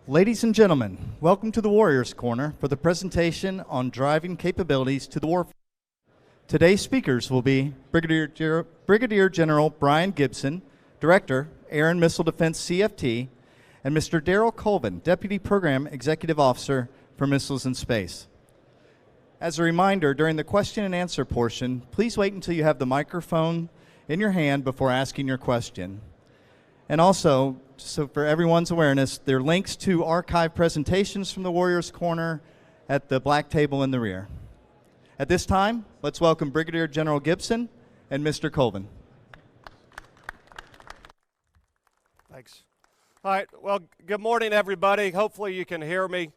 Ladies and gentlemen, welcome to the Warriors Corner for the presentation on driving capabilities to the warfighter. Today's speakers will be Brigadier General Brian Gibson, Director, Air and Missile Defense CFT, and Mr. Darrel Coleban, Deputy Program Executive Officer for Missiles and Space. As a reminder, during the question and answer portion, please wait until you have the microphone in your hand before asking your question. And also, so for everyone's awareness, there are links to archive presentations from the Warriors Corner at the black table in the rear. At this time, let's welcome Brigadier General Gibson and Mr. Coleban. Thanks. All right, well, good morning, everybody. Hopefully you can hear me.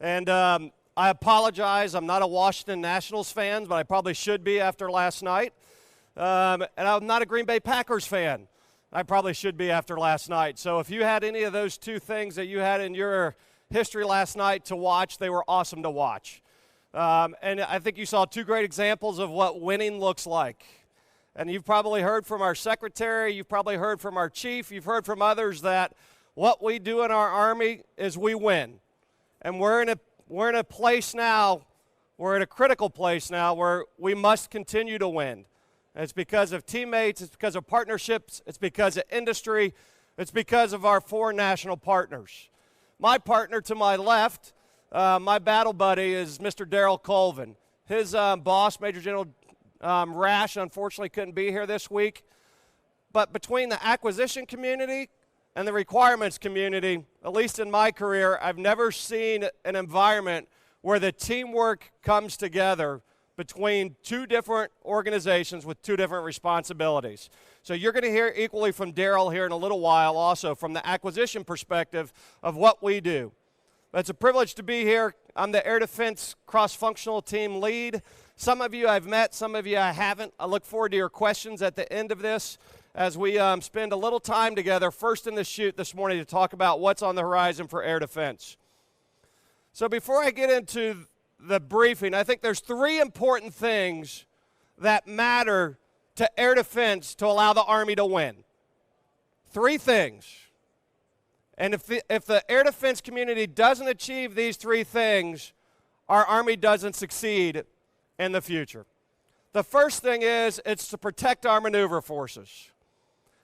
And I apologize, I'm not a Washington Nationals fan, but I probably should be after last night. And I'm not a Green Bay Packers fan. I probably should be after last night. So if you had any of those two things that you had in your history last night to watch, they were awesome to watch. And I think you saw two great examples of what winning looks like. And you've probably heard from our secretary, you've probably heard from our chief, you've heard from others that what we do in our Army is we win. And we're in a place now, we're in a critical place now where we must continue to win. It's because of teammates, it's because of partnerships, it's because of industry, it's because of our foreign national partners. My partner to my left, my battle buddy, is Mr. Darrel Coleban. His boss, Major General Rash, unfortunately couldn't be here this week. But between the acquisition community and the requirements community, at least in my career, I've never seen an environment where the teamwork comes together between two different organizations with two different responsibilities. So you're going to hear equally from Darrel here in a little while also from the acquisition perspective of what we do. It's a privilege to be here. I'm the Air Defense Cross-Functional Team Lead. Some of you I've met, some of you I haven't. I look forward to your questions at the end of this as we spend a little time together first in the chute this morning to talk about what's on the horizon for air defense. So before I get into the briefing, I think there's three important things that matter to air defense to allow the Army to win. Three things. And if the air defense community doesn't achieve these three things, our Army doesn't succeed in the future. The first thing is it's to protect our maneuver forces.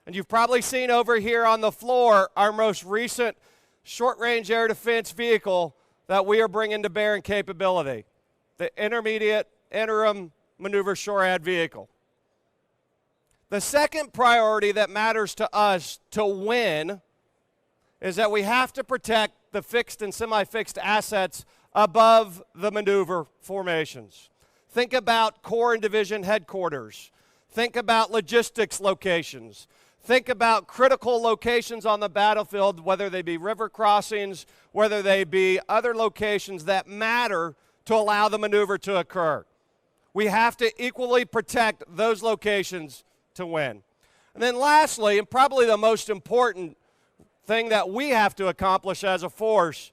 And you've probably seen over here on the floor our most recent short-range air defense vehicle that we are bringing to bear in capability, the Intermediate Interim Maneuver SHORAD vehicle. The second priority that matters to us to win is that we have to protect the fixed and semi-fixed assets above the maneuver formations. Think about Corps and Division headquarters. Think about logistics locations. Think about critical locations on the battlefield, whether they be river crossings, whether they be other locations that matter to allow the maneuver to occur. We have to equally protect those locations to win. And then lastly, and probably the most important thing that we have to accomplish as a force,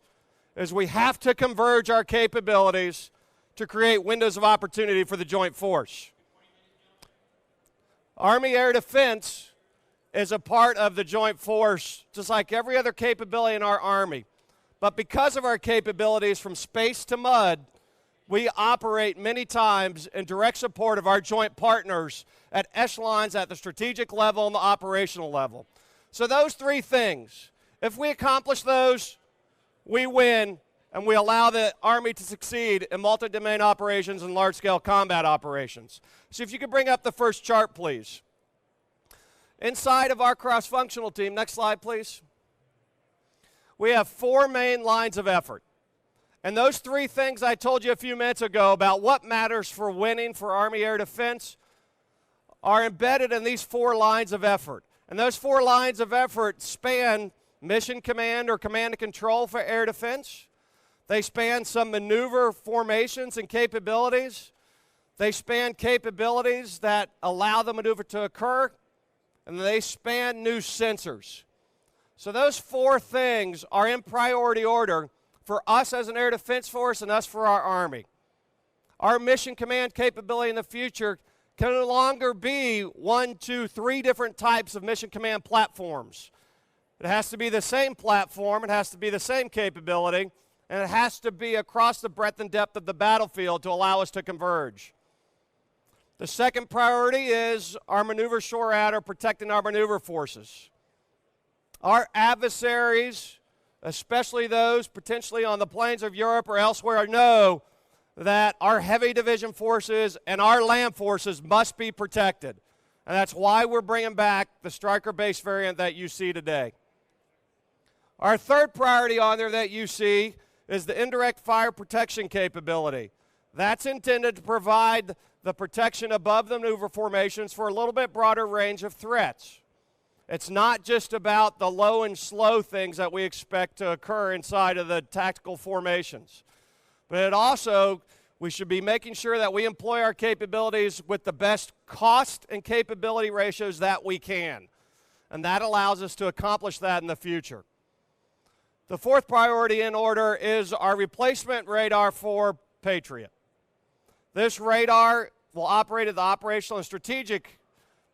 is we have to converge our capabilities to create windows of opportunity for the joint force. Army Air Defense is a part of the joint force, just like every other capability in our Army. But because of our capabilities from space to mud, we operate many times in direct support of our joint partners at echelons at the strategic level and the operational level. So those three things, if we accomplish those, we win, and we allow the Army to succeed in multi-domain operations and large-scale combat operations. So if you could bring up the first chart, please. Inside of our cross-functional team, next slide, please, we have four main lines of effort. And those three things I told you a few minutes ago about what matters for winning for Army Air Defense are embedded in these four lines of effort. And those four lines of effort span mission command or command and control for air defense. They span some maneuver formations and capabilities. They span capabilities that allow the maneuver to occur. And they span new sensors. So those four things are in priority order for us as an air defense force and us for our Army. Our mission command capability in the future can no longer be 1, 2, 3 different types of mission command platforms. It has to be the same platform, it has to be the same capability, and it has to be across the breadth and depth of the battlefield to allow us to converge. The second priority is our maneuver shore adder protecting our maneuver forces. Our adversaries, especially those potentially on the plains of Europe or elsewhere, know that our heavy division forces and our land forces must be protected. And that's why we're bringing back the striker-based variant that you see today. Our third priority on there that you see is the indirect fire protection capability. That's intended to provide the protection above the maneuver formations for a little bit broader range of threats. It's not just about the low and slow things that we expect to occur inside of the tactical formations, but it also, we should be making sure that we employ our capabilities with the best cost and capability ratios that we can, and that allows us to accomplish that in the future. The fourth priority in order is our replacement radar for Patriot. This radar will operate at the operational and strategic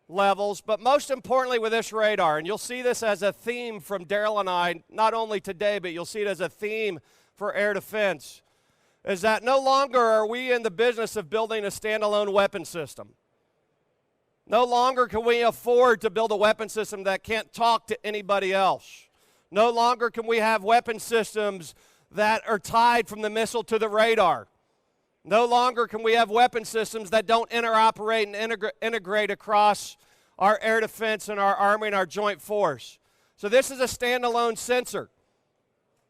levels, but most importantly with this radar, and you'll see this as a theme from Darrel and I, not only today, but you'll see it as a theme for air defense, is that no longer are we in the business of building a standalone weapon system. No longer can we afford to build a weapon system that can't talk to anybody else. No longer can we have weapon systems that are tied from the missile to the radar. No longer can we have weapon systems that don't interoperate and integrate across our air defense and our Army and our joint force. So this is a standalone sensor.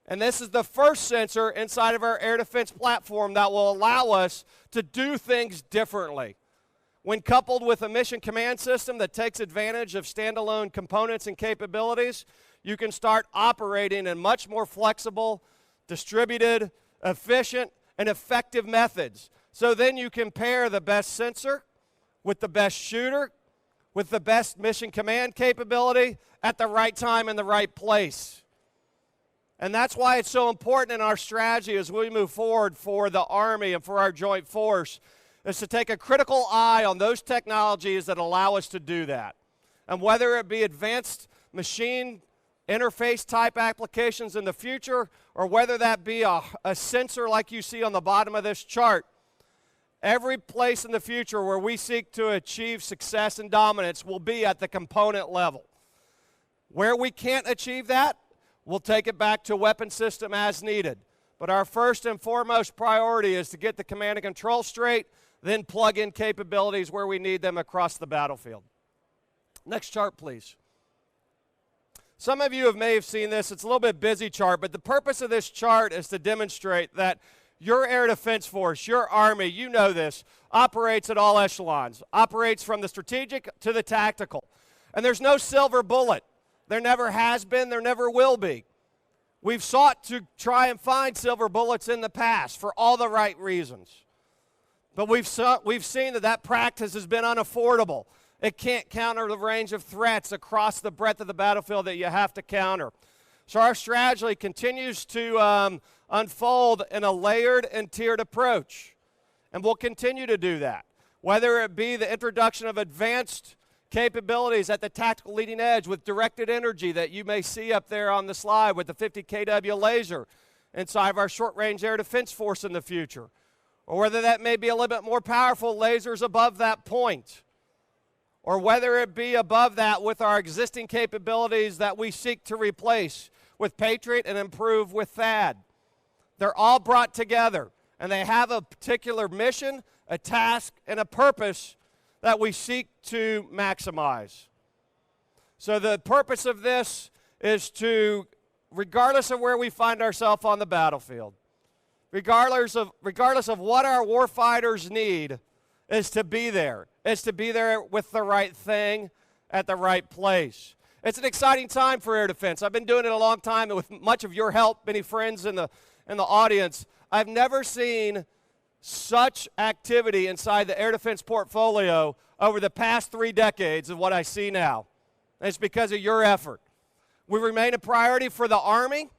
And this is the first sensor inside of our air defense platform that will allow us to do things differently. When coupled with a mission command system that takes advantage of standalone components and capabilities, you can start operating in much more flexible, distributed, efficient, and effective methods. So then you can pair the best sensor with the best shooter, with the best mission command capability at the right time in the right place. And that's why it's so important in our strategy as we move forward for the Army and for our joint force, is to take a critical eye on those technologies that allow us to do that. And whether it be advanced machine interface type applications in the future, or whether that be a sensor like you see on the bottom of this chart, every place in the future where we seek to achieve success and dominance will be at the component level. Where we can't achieve that, we'll take it back to weapon system as needed. But our first and foremost priority is to get the command and control straight, then plug in capabilities where we need them across the battlefield. Next chart, please. Some of you may have seen this. It's a little bit busy chart, but the purpose of this chart is to demonstrate that your air defense force, your Army, you know this, operates at all echelons, operates from the strategic to the tactical. And there's no silver bullet. There never has been, there never will be. We've sought to try and find silver bullets in the past for all the right reasons. But we've seen that practice has been unaffordable. It can't counter the range of threats across the breadth of the battlefield that you have to counter. So our strategy continues to unfold in a layered and tiered approach. And we'll continue to do that. Whether it be the introduction of advanced capabilities at the tactical leading edge with directed energy that you may see up there on the slide with the 50 kW laser inside of our short-range air defense force in the future. Or whether that may be a little bit more powerful lasers above that point. Or whether it be above that with our existing capabilities that we seek to replace with Patriot and improve with THAAD. They're all brought together, and they have a particular mission, a task, and a purpose that we seek to maximize. So the purpose of this is to, regardless of where we find ourselves on the battlefield, regardless of what our warfighters need, is to be there. It's to be there with the right thing at the right place. It's an exciting time for air defense. I've been doing it a long time, and with much of your help, many friends in the audience, I've never seen such activity inside the air defense portfolio over the past 3 decades of what I see now. And it's because of your effort. We remain a priority for the Army.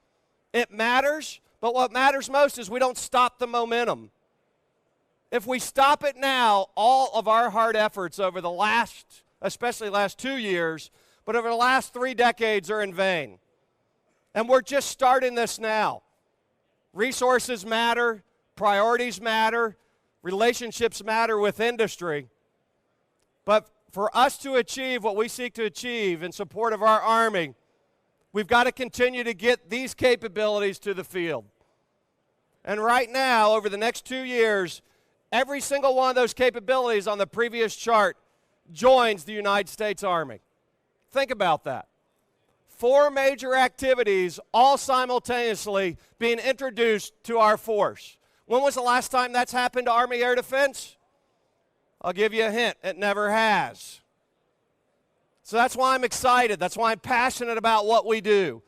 It matters, but what matters most is we don't stop the momentum. If we stop it now, all of our hard efforts over the especially last 2 years, but over the last 3 decades are in vain. And we're just starting this now. Resources matter, priorities matter, relationships matter with industry. But for us to achieve what we seek to achieve in support of our Army, we've got to continue to get these capabilities to the field. And right now, over the next 2 years, every single one of those capabilities on the previous chart joins the United States Army. Think about that. 4 major activities all simultaneously being introduced to our force. When was the last time that's happened to Army Air Defense? I'll give you a hint, it never has. So that's why I'm excited. That's why I'm passionate about what we do.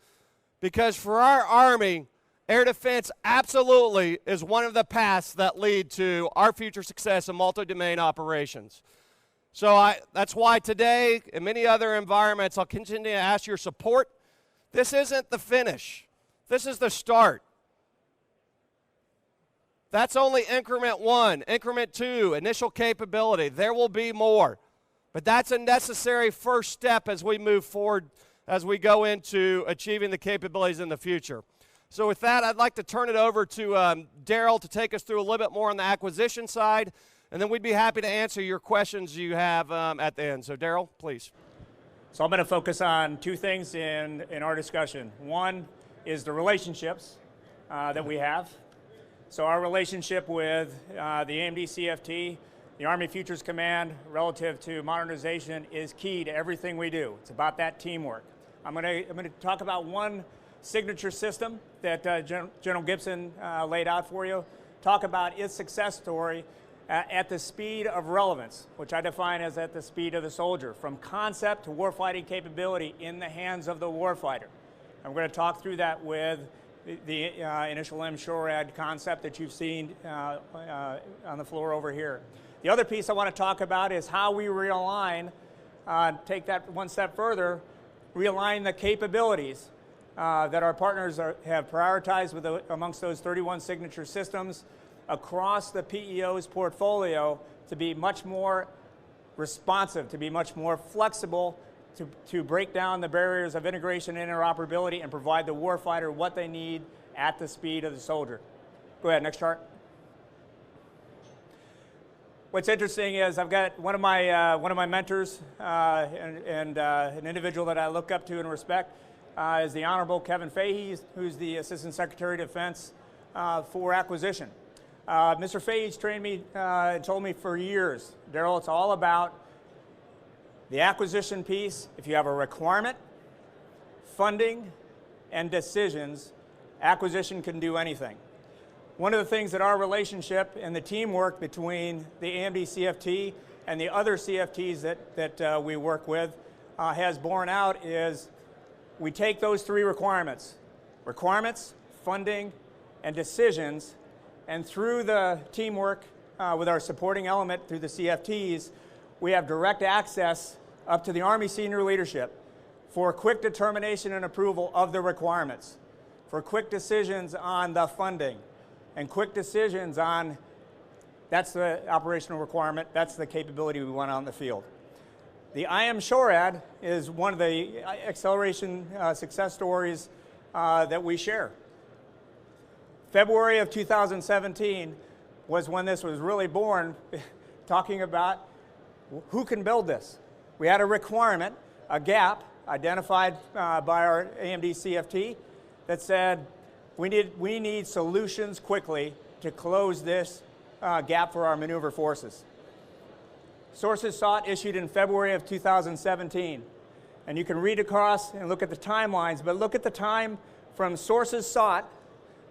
Because for our Army, air defense absolutely is one of the paths that lead to our future success in multi-domain operations. So that's why today, in many other environments, I'll continue to ask your support. This isn't the finish. This is the start. That's only increment 1, increment 2, initial capability. There will be more. But that's a necessary first step as we move forward, as we go into achieving the capabilities in the future. So with that, I'd like to turn it over to Darrel to take us through a little bit more on the acquisition side. And then we'd be happy to answer your questions you have at the end. So Darrel, please. So I'm going to focus on 2 things in our discussion. One is the relationships that we have. So our relationship with the AMD CFT, the Army Futures Command, relative to modernization is key to everything we do. It's about that teamwork. I'm going to talk about one signature system that General Gibson laid out for you. Talk about its success story at the speed of relevance, which I define as at the speed of the soldier, from concept to warfighting capability in the hands of the warfighter. I'm going to talk through that with the initial MSHORAD concept that you've seen on the floor over here. The other piece I want to talk about is how we realign, take that one step further, realign the capabilities that our partners have prioritized amongst those 31 signature systems across the PEO's portfolio to be much more responsive, to be much more flexible, to break down the barriers of integration and interoperability and provide the warfighter what they need at the speed of the soldier. Go ahead, next chart. What's interesting is I've got one of my mentors and an individual that I look up to and respect is the Honorable Kevin Fahey, who's the Assistant Secretary of Defense for Acquisition. Mr. Fahey's trained me and told me for years, Darrel, it's all about the acquisition piece. If you have a requirement, funding, and decisions, acquisition can do anything. One of the things that our relationship and the teamwork between the AMD CFT and the other CFTs that we work with has borne out is we take those 3 requirements, funding, and decisions, and through the teamwork with our supporting element through the CFTs, we have direct access up to the Army senior leadership for quick determination and approval of the requirements, for quick decisions on the funding, and quick decisions on that's the operational requirement, that's the capability we want out in the field. The MSHORAD is one of the acceleration success stories that we share. February of 2017 was when this was really born, talking about who can build this. We had a requirement, a gap identified by our AMD CFT that said we need solutions quickly to close this gap for our maneuver forces. Sources sought issued in February of 2017. And you can read across and look at the timelines, but look at the time from sources sought,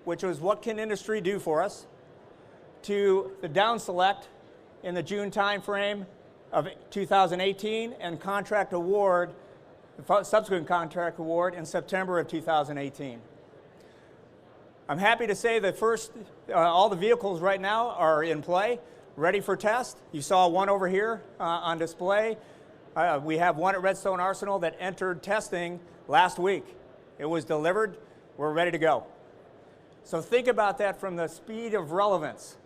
which was what can industry do for us, to the down select in the June timeframe of 2018 and contract award, subsequent contract award in September of 2018. I'm happy to say that all the vehicles right now are in play, ready for test. You saw one over here on display. We have one at Redstone Arsenal that entered testing last week. It was delivered. We're ready to go. So think about that from the speed of relevance,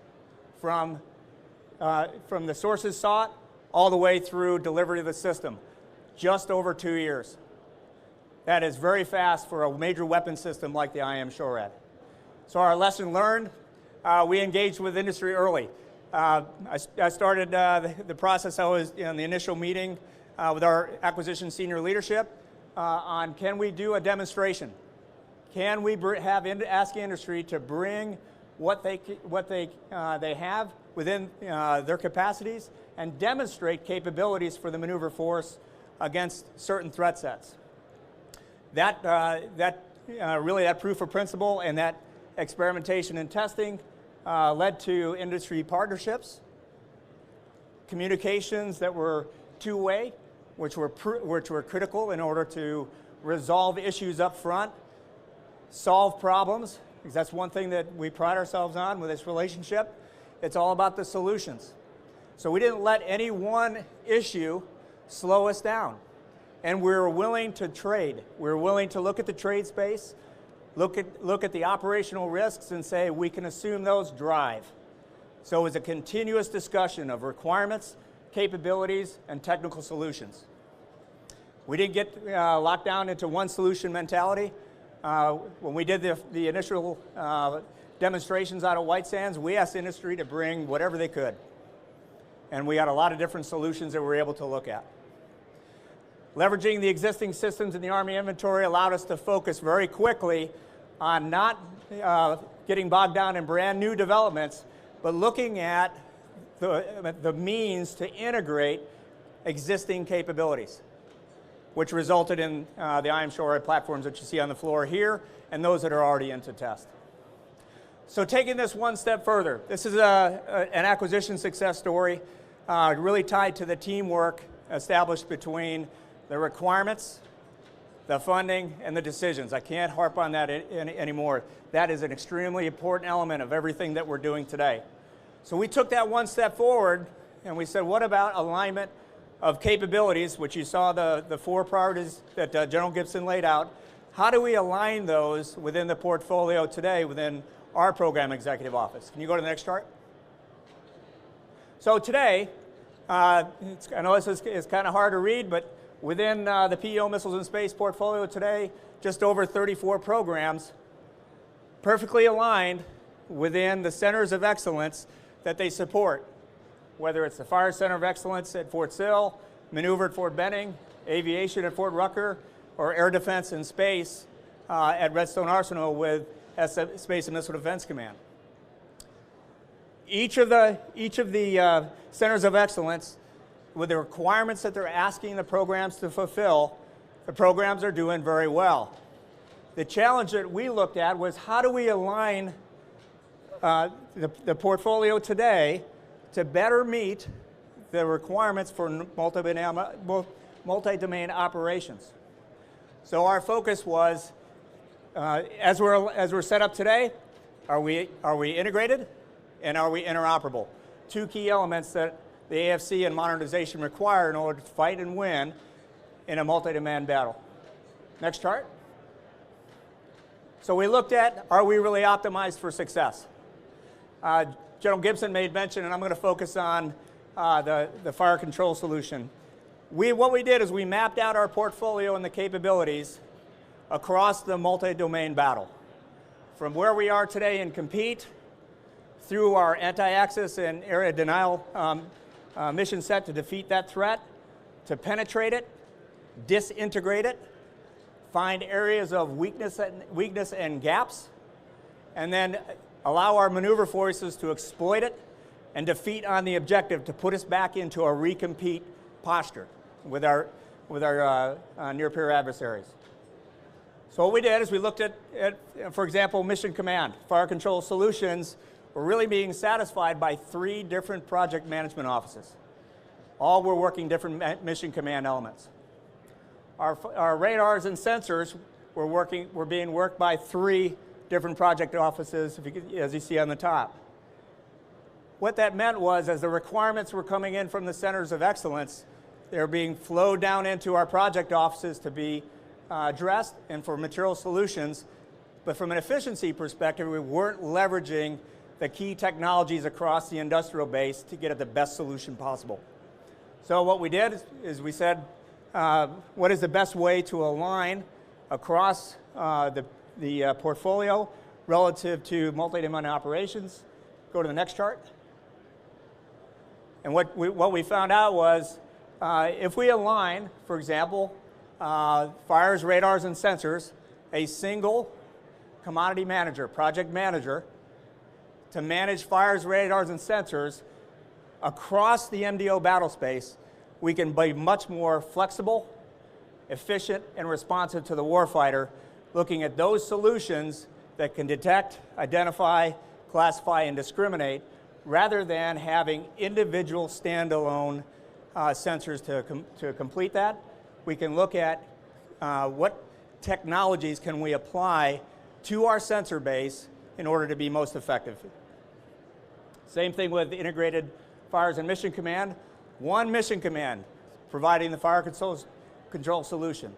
from the sources sought all the way through delivery of the system, just over 2 years. that is very fast for a major weapon system like the IM SHORAD. So our lesson learned, we engaged with industry early. I started the process. I was in the initial meeting with our acquisition senior leadership on can we do a demonstration? Can we ask industry to bring what they have within their capacities and demonstrate capabilities for the maneuver force against certain threat sets? That proof of principle and that experimentation and testing led to industry partnerships, communications that were two-way, which were critical in order to resolve issues up front, solve problems, because that's one thing that we pride ourselves on with this relationship. It's all about the solutions. So we didn't let any one issue slow us down. And we were willing to trade. We were willing to look at the trade space, look at the operational risks and say we can assume those drive. So it was a continuous discussion of requirements, capabilities, and technical solutions. We didn't get locked down into one solution mentality. When we did the initial demonstrations out of White Sands, we asked industry to bring whatever they could. And we had a lot of different solutions that we were able to look at. Leveraging the existing systems in the Army inventory allowed us to focus very quickly on not getting bogged down in brand new developments, but looking at the means to integrate existing capabilities, which resulted in the IM SHORAD platforms that you see on the floor here and those that are already into test. So taking this one step further, this is an acquisition success story really tied to the teamwork established between the requirements, the funding, and the decisions. I can't harp on that anymore. That is an extremely important element of everything that we're doing today. So we took that one step forward and we said, what about alignment of capabilities, which you saw the four priorities that General Gibson laid out. How do we align those within the portfolio today within our program executive office? Can you go to the next chart? So today, I know this is kind of hard to read, but within the PEO Missiles and Space portfolio today, just over 34 programs perfectly aligned within the centers of excellence that they support, whether it's the Fire Center of Excellence at Fort Sill, Maneuver at Fort Benning, Aviation at Fort Rucker, or Air Defense and Space at Redstone Arsenal with Space and Missile Defense Command. Each of the centers of excellence, with the requirements that they're asking the programs to fulfill, the programs are doing very well. The challenge that we looked at was how do we align the portfolio today to better meet the requirements for multi-domain operations. So our focus was, as we're set up today, are we integrated and are we interoperable? Two key elements that the AFC and modernization require in order to fight and win in a multi-domain battle. Next chart. So we looked at, are we really optimized for success? General Gibson made mention, and I'm going to focus on the fire control solution. What we did is we mapped out our portfolio and the capabilities across the multi-domain battle. From where we are today in compete, through our anti-access and area denial mission set to defeat that threat, to penetrate it, disintegrate it, find areas of weakness and gaps, and then allow our maneuver forces to exploit it and defeat on the objective to put us back into a recompete posture with our near-peer adversaries. So what we did is we looked at, for example, Mission Command. Fire Control Solutions were really being satisfied by 3 different project management offices. All were working different Mission Command elements. Our radars and sensors were being worked by 3 different project offices, as you see on the top. What that meant was, as the requirements were coming in from the centers of excellence, they were being flowed down into our project offices to be addressed and for material solutions. But from an efficiency perspective, we weren't leveraging the key technologies across the industrial base to get at the best solution possible. So what we did is we said, what is the best way to align across the portfolio relative to multi-domain operations. Go to the next chart. And what we found out was if we align, for example, fires, radars, and sensors, a single commodity manager, project manager, to manage fires, radars, and sensors across the MDO battle space, we can be much more flexible, efficient, and responsive to the warfighter, looking at those solutions that can detect, identify, classify, and discriminate, rather than having individual standalone sensors to complete that. We can look at what technologies can we apply to our sensor base in order to be most effective. Same thing with integrated fires and mission command. One mission command providing the fire control solution.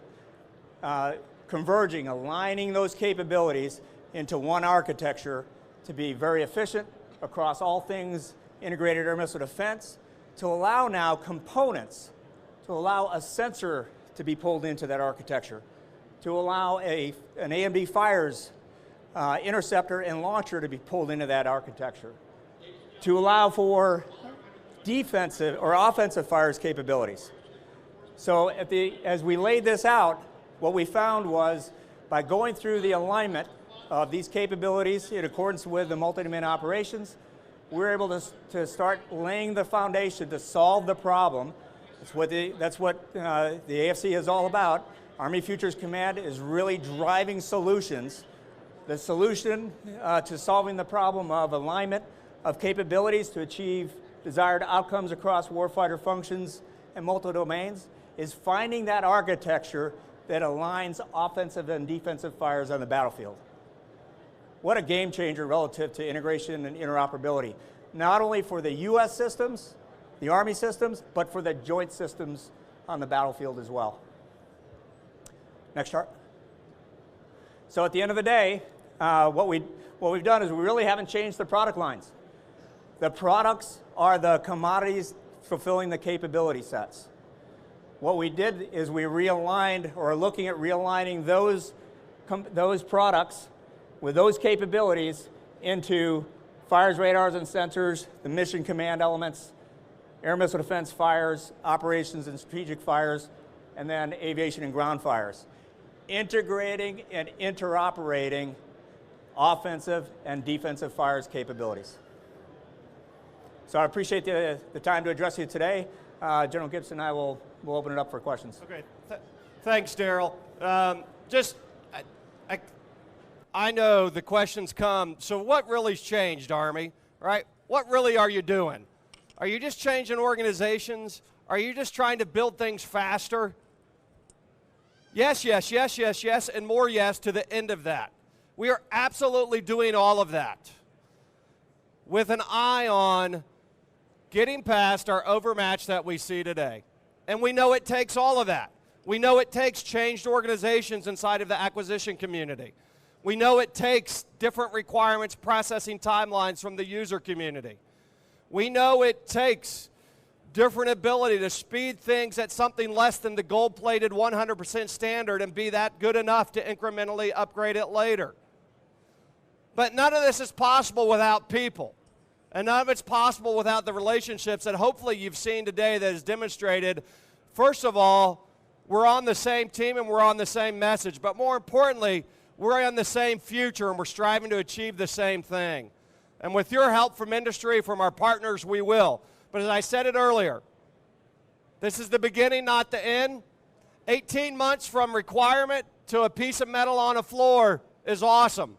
Converging, aligning those capabilities into one architecture to be very efficient across all things integrated air missile defense, to allow now components, to allow a sensor to be pulled into that architecture, to allow an AMD fires interceptor and launcher to be pulled into that architecture, to allow for defensive or offensive fires capabilities. So as we laid this out, what we found was by going through the alignment of these capabilities in accordance with the multi-domain operations, we're able to start laying the foundation to solve the problem. That's what the AFC is all about. Army Futures Command is really driving solutions. The solution to solving the problem of alignment of capabilities to achieve desired outcomes across warfighter functions and multiple domains is finding that architecture that aligns offensive and defensive fires on the battlefield. What a game changer relative to integration and interoperability, not only for the U.S. systems, the Army systems, but for the joint systems on the battlefield as well. Next chart. So at the end of the day, what we've done is we really haven't changed the product lines. The products are the commodities fulfilling the capability sets. What we did is we realigned, or are looking at realigning those products with those capabilities into fires, radars, and sensors, the mission command elements, air missile defense fires, operations and strategic fires, and then aviation and ground fires. Integrating and interoperating offensive and defensive fires capabilities. So I appreciate the time to address you today. General Gibson and I will open it up for questions. Okay, thanks, Darrel. I know the questions come, so what really's changed, Army, right? What really are you doing? Are you just changing organizations? Are you just trying to build things faster? Yes, yes, yes, yes, yes, and more yes to the end of that. We are absolutely doing all of that with an eye on getting past our overmatch that we see today. And we know it takes all of that. We know it takes changed organizations inside of the acquisition community. We know it takes different requirements, processing timelines from the user community. We know it takes different ability to speed things at something less than the gold-plated 100% standard and be that good enough to incrementally upgrade it later. But none of this is possible without people. And none of it's possible without the relationships that hopefully you've seen today that is demonstrated. First of all, we're on the same team and we're on the same message. But more importantly, we're on the same future and we're striving to achieve the same thing. And with your help from industry, from our partners, we will. But as I said it earlier, this is the beginning, not the end. 18 months from requirement to a piece of metal on a floor is awesome.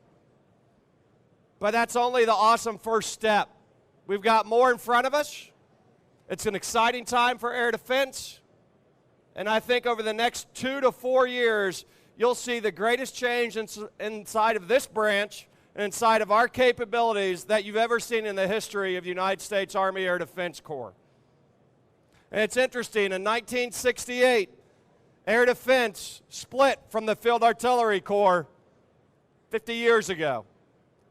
But that's only the awesome first step. We've got more in front of us. It's an exciting time for air defense. And I think over the next 2 to 4 years, you'll see the greatest change inside of this branch and inside of our capabilities that you've ever seen in the history of the United States Army Air Defense Corps. And it's interesting, in 1968, Air Defense split from the Field Artillery Corps 50 years ago.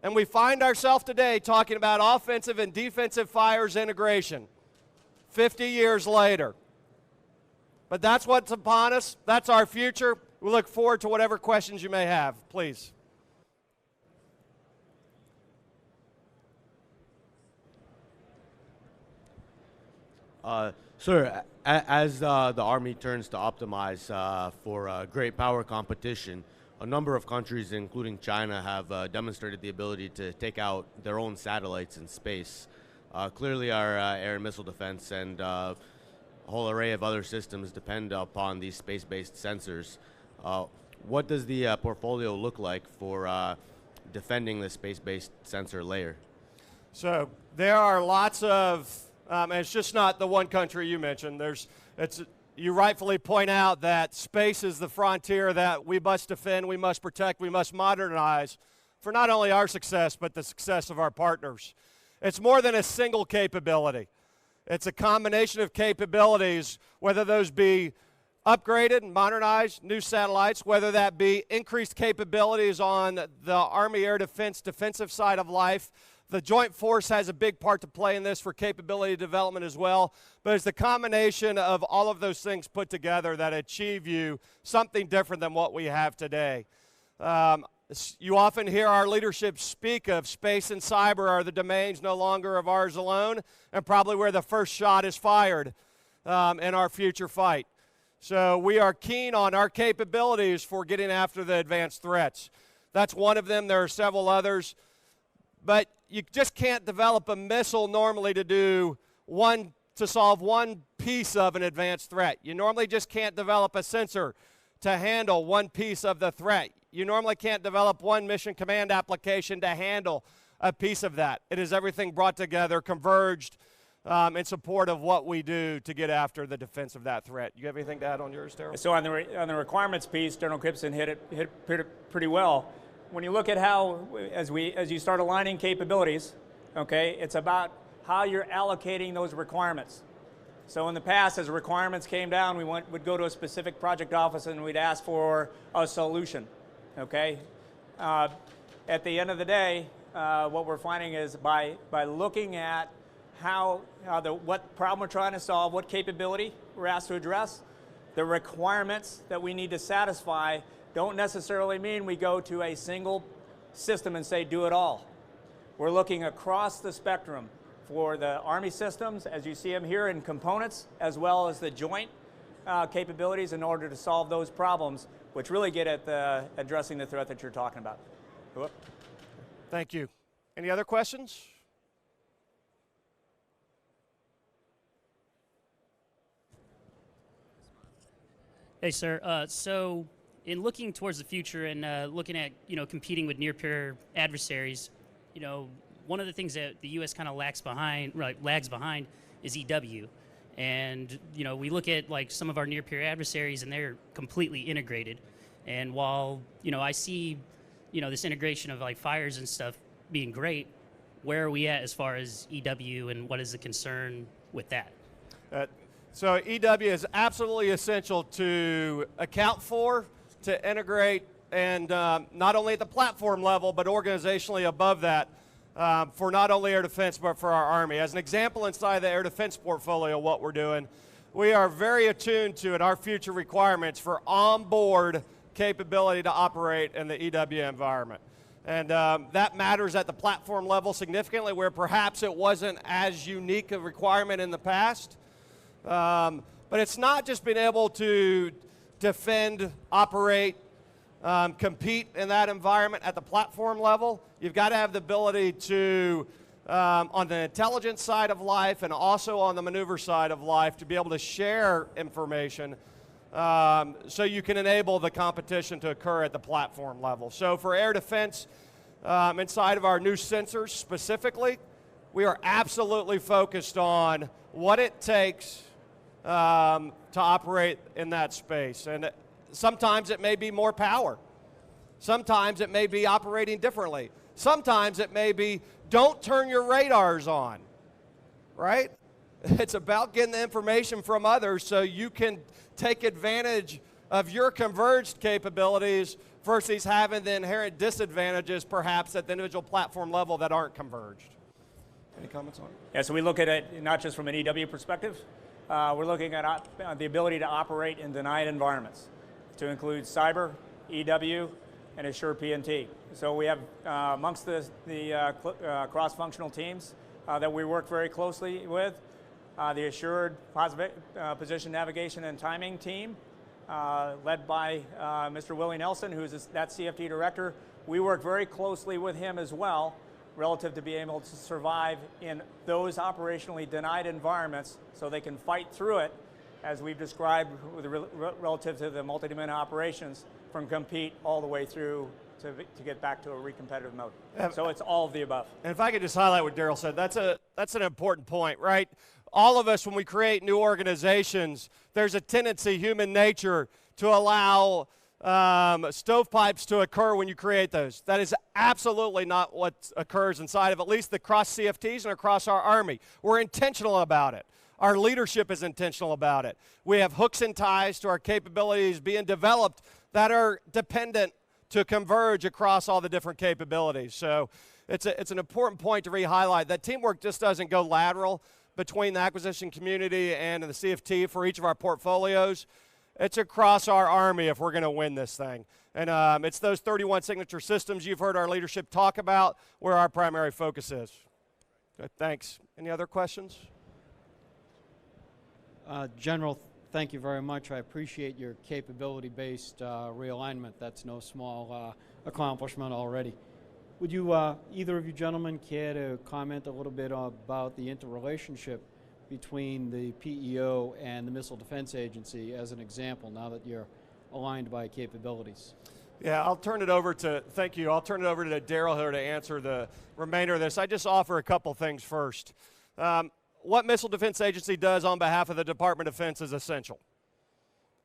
And we find ourselves today talking about offensive and defensive fires integration 50 years later. But that's what's upon us. That's our future. we look forward to whatever questions you may have, please. Sir, as the Army turns to optimize for great power competition, a number of countries, including China, have demonstrated the ability to take out their own satellites in space. Clearly, our air and missile defense and a whole array of other systems depend upon these space-based sensors. What does the portfolio look like for defending the space-based sensor layer? So there are lots of, and it's just not the one country you mentioned. You rightfully point out that space is the frontier that we must defend, we must protect, we must modernize for not only our success, but the success of our partners. It's more than a single capability. It's a combination of capabilities, whether those be upgraded and modernized new satellites, whether that be increased capabilities on the Army Air Defense defensive side of life. The Joint Force has a big part to play in this for capability development as well, but it's the combination of all of those things put together that achieve you something different than what we have today. You often hear our leadership speak of space and cyber are the domains no longer of ours alone, and probably where the first shot is fired in our future fight. So we are keen on our capabilities for getting after the advanced threats. That's one of them. There are several others. But you just can't develop a missile normally to solve one piece of an advanced threat. You normally just can't develop a sensor to handle one piece of the threat. You normally can't develop one mission command application to handle a piece of that. It is everything brought together, converged in support of what we do to get after the defense of that threat. You have anything to add on yours, Darrel? So on the requirements piece, General Gibson hit it pretty well. When you look at how, as you start aligning capabilities, okay, it's about how you're allocating those requirements. So in the past, as requirements came down, we'd go to a specific project office and we'd ask for a solution, okay? At the end of the day, what we're finding is by looking at what problem we're trying to solve, what capability we're asked to address, the requirements that we need to satisfy don't necessarily mean we go to a single system and say do it all. We're looking across the spectrum for the Army systems, as you see them here in components, as well as the joint capabilities in order to solve those problems, which really get at addressing the threat that you're talking about. Whoop. Thank you. Any other questions? Hey, sir. So in looking towards the future and looking at, competing with near-peer adversaries, one of the things that the U.S. kind of lags behind is EW. And, we look at like some of our near-peer adversaries and they're completely integrated. And while, I see, this integration of like fires and stuff being great, where are we at as far as EW and what is the concern with that? So EW is absolutely essential to account for, to integrate, and not only at the platform level, but organizationally above that, for not only air defense, but for our Army. As an example, inside the air defense portfolio, what we're doing, we are very attuned to in our future requirements for onboard capability to operate in the EW environment. And that matters at the platform level significantly, where perhaps it wasn't as unique a requirement in the past. But it's not just being able to defend, operate, compete in that environment at the platform level. You've got to have the ability to, on the intelligence side of life and also on the maneuver side of life, to be able to share information so you can enable the competition to occur at the platform level. So for air defense, inside of our new sensors specifically, we are absolutely focused on what it takes to operate in that space. And sometimes it may be more power. Sometimes it may be operating differently. Sometimes it may be don't turn your radars on, right? It's about getting the information from others so you can take advantage of your converged capabilities versus having the inherent disadvantages perhaps at the individual platform level that aren't converged. Any comments on it? Yeah, so we look at it not just from an EW perspective. We're looking at the ability to operate in denied environments. to include cyber, EW, and Assure PNT. So we have amongst the cross-functional teams that we work very closely with, the Assured Position Navigation and Timing team, led by Mr. Willie Nelson, who's that CFT director. We work very closely with him as well, relative to being able to survive in those operationally denied environments so they can fight through it, as we've described with relative to the multi-domain operations, from compete all the way through to get back to a recompetitive mode. So it's all of the above. And if I could just highlight what Darrel said, that's an important point, right? All of us, when we create new organizations, there's a tendency, human nature, to allow stovepipes to occur when you create those. That is absolutely not what occurs inside of at least the cross CFTs and across our Army. We're intentional about it. Our leadership is intentional about it. We have hooks and ties to our capabilities being developed that are dependent to converge across all the different capabilities. So it's an important point to re-highlight. That teamwork just doesn't go lateral between the acquisition community and the CFT for each of our portfolios. It's across our Army if we're going to win this thing. And it's those 31 signature systems you've heard our leadership talk about where our primary focus is. Good, thanks. Any other questions? General, thank you very much. I appreciate your capability-based realignment. That's no small accomplishment already. Would you, either of you gentlemen, care to comment a little bit about the interrelationship between the PEO and the Missile Defense Agency as an example, now that you're aligned by capabilities? Yeah, I'll turn it over to, thank you, I'll turn it over to Darrel here to answer the remainder of this. I just offer a couple things first. What Missile Defense Agency does on behalf of the Department of Defense is essential.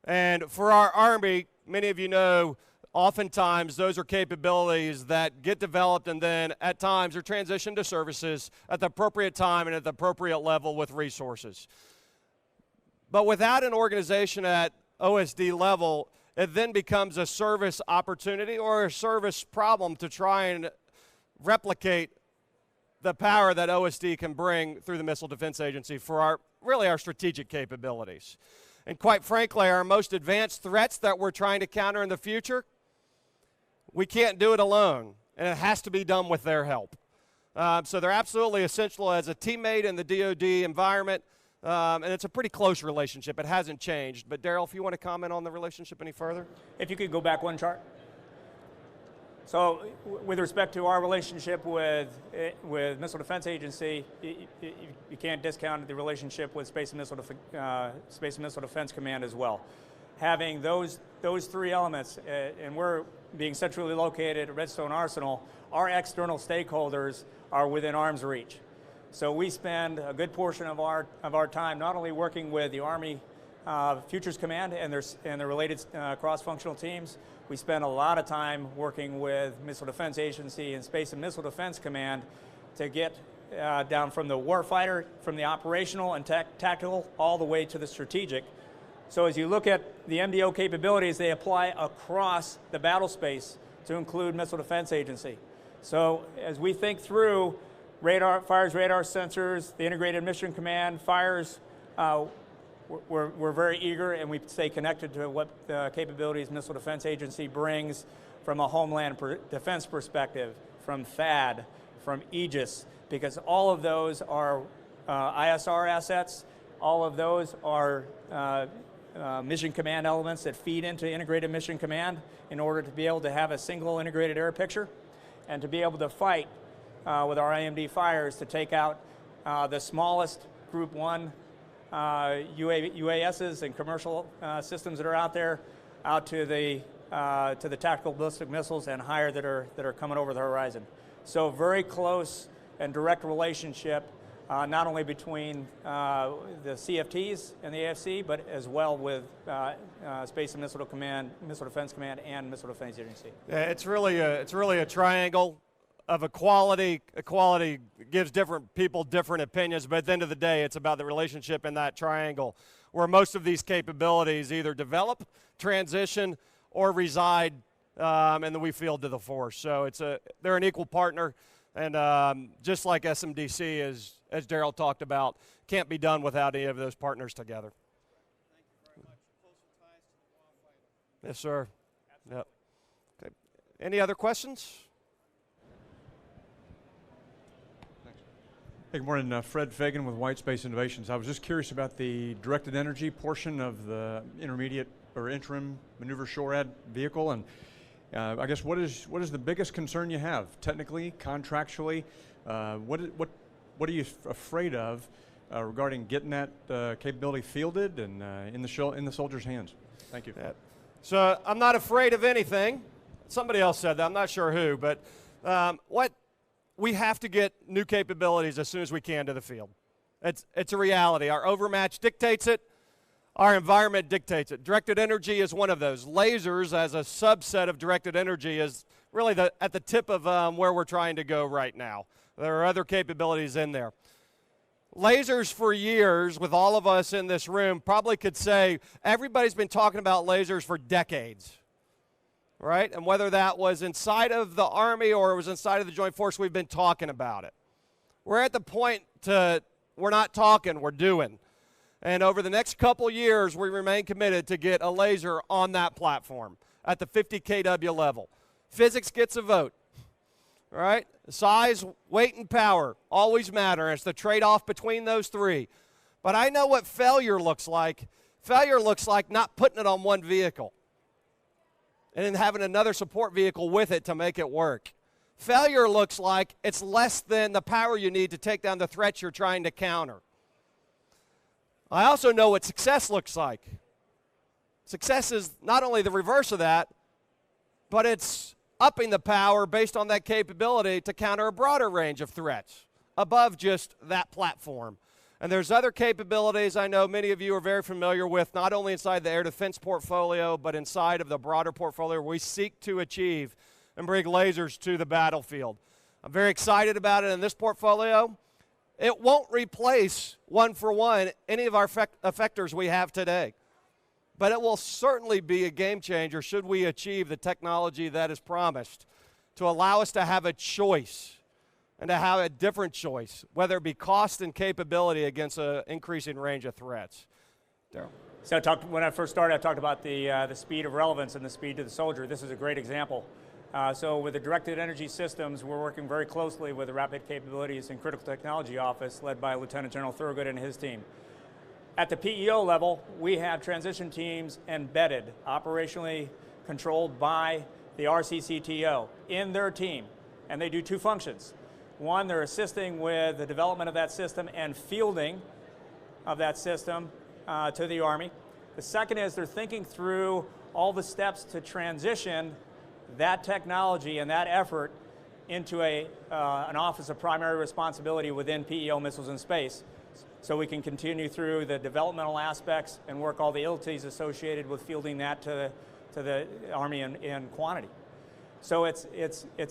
And for our Army, many of you know, oftentimes those are capabilities that get developed and then at times are transitioned to services at the appropriate time and at the appropriate level with resources. But without an organization at OSD level, it then becomes a service opportunity or a service problem to try and replicate the power that OSD can bring through the Missile Defense Agency for our strategic capabilities. And quite frankly, our most advanced threats that we're trying to counter in the future, we can't do it alone, and it has to be done with their help. So they're absolutely essential as a teammate in the DoD environment, and it's a pretty close relationship. It hasn't changed. But Darrel, if you want to comment on the relationship any further? If you could go back one chart. So with respect to our relationship with Missile Defense Agency, you can't discount the relationship with Space and Missile Defense Command as well. Having those three elements, and we're being centrally located at Redstone Arsenal, our external stakeholders are within arm's reach. So we spend a good portion of our time not only working with the Army Futures Command and their related cross-functional teams. We spend a lot of time working with Missile Defense Agency and Space and Missile Defense Command to get down from the warfighter, from the operational and tactical, all the way to the strategic. So as you look at the MDO capabilities, they apply across the battle space to include Missile Defense Agency. So as we think through fires, radar sensors, the Integrated Mission Command, fires, we're very eager and we stay connected to what the capabilities Missile Defense Agency brings from a homeland defense perspective, from THAAD, from Aegis, because all of those are ISR assets, all of those are mission command elements that feed into Integrated Mission Command in order to be able to have a single integrated air picture and to be able to fight with our IMD fires to take out the smallest Group 1 UASs and commercial systems that are out there, out to the tactical ballistic missiles and higher that are coming over the horizon. So very close and direct relationship, not only between the CFTs and the AFC, but as well with Space and Missile Defense Command, and Missile Defense Agency. Yeah, it's really a triangle of equality. Equality gives different people different opinions, but at the end of the day, it's about the relationship in that triangle where most of these capabilities either develop, transition, or reside, and then we field to the force. So they're an equal partner, and just like SMDC, as Darrel talked about, can't be done without any of those partners together. Thank you very much. Closer ties to the warfighter. Yes, sir. Yep. Okay. Any other questions? Hey, good morning. Fred Fagan with White Space Innovations. I was just curious about the directed energy portion of the intermediate or interim maneuver SHORAD vehicle, and I guess what is the biggest concern you have technically, contractually? What are you afraid of regarding getting that capability fielded and in the soldiers' hands? Thank you. Yeah. So I'm not afraid of anything. Somebody else said that. I'm not sure who, but we have to get new capabilities as soon as we can to the field. It's a reality. Our overmatch dictates it. Our environment dictates it. Directed energy is one of those. Lasers, as a subset of directed energy, is really at the tip of where we're trying to go right now. There are other capabilities in there. Lasers for years, with all of us in this room, probably could say everybody's been talking about lasers for decades, right? And whether that was inside of the Army or it was inside of the Joint Force, we've been talking about it. We're at the point we're not talking, we're doing. And over the next couple years, we remain committed to get a laser on that platform at the 50 kW level. Physics gets a vote, right? Size, weight, and power always matter. It's the trade-off between those three. But I know what failure looks like. Failure looks like not putting it on one vehicle and then having another support vehicle with it to make it work. Failure looks like it's less than the power you need to take down the threats you're trying to counter. I also know what success looks like. Success is not only the reverse of that, but it's upping the power based on that capability to counter a broader range of threats above just that platform. And there's other capabilities I know many of you are very familiar with, not only inside the air defense portfolio, but inside of the broader portfolio we seek to achieve and bring lasers to the battlefield. I'm very excited about it in this portfolio. It won't replace one-for-one any of our effectors we have today. But it will certainly be a game changer should we achieve the technology that is promised to allow us to have a choice and to have a different choice, whether it be cost and capability against an increasing range of threats. Darrel. So when I first started, I talked about the speed of relevance and the speed to the soldier. This is a great example. So with the directed energy systems, we're working very closely with the Rapid Capabilities and Critical Technology Office led by Lieutenant General Thurgood and his team. At the PEO level, we have transition teams embedded, operationally controlled by the RCCTO in their team, and they do two functions. One, they're assisting with the development of that system and fielding of that system to the Army. The second is they're thinking through all the steps to transition that technology and that effort into an Office of Primary Responsibility within PEO Missiles and Space, so we can continue through the developmental aspects and work all the abilities associated with fielding that to the Army in quantity. So it's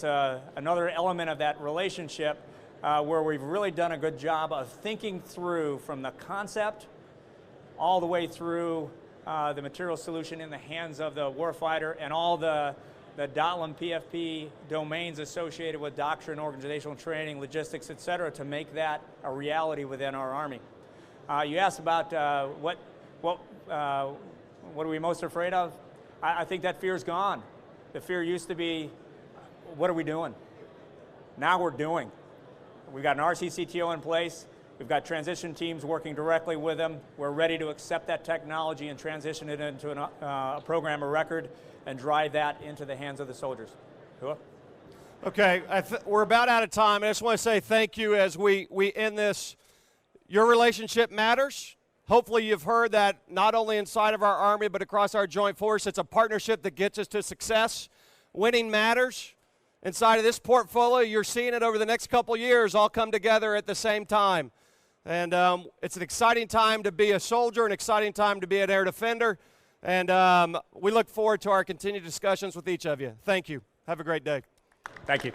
another element of that relationship where we've really done a good job of thinking through from the concept all the way through the material solution in the hands of the warfighter and all the DOTLM PFP domains associated with doctrine, organizational training, logistics, et cetera, to make that a reality within our Army. You asked about what are we most afraid of? I think that fear's gone. The fear used to be, what are we doing? Now we're doing. We've got an RCCTO in place. We've got transition teams working directly with them. We're ready to accept that technology and transition it into a program of record and drive that into the hands of the soldiers. Okay, we're about out of time. I just want to say thank you as we end this. Your relationship matters. Hopefully you've heard that not only inside of our Army but across our Joint Force, it's a partnership that gets us to success. Winning matters. Inside of this portfolio, you're seeing it over the next couple years all come together at the same time. And it's an exciting time to be a soldier, an exciting time to be an air defender. And we look forward to our continued discussions with each of you. Thank you. Have a great day. Thank you.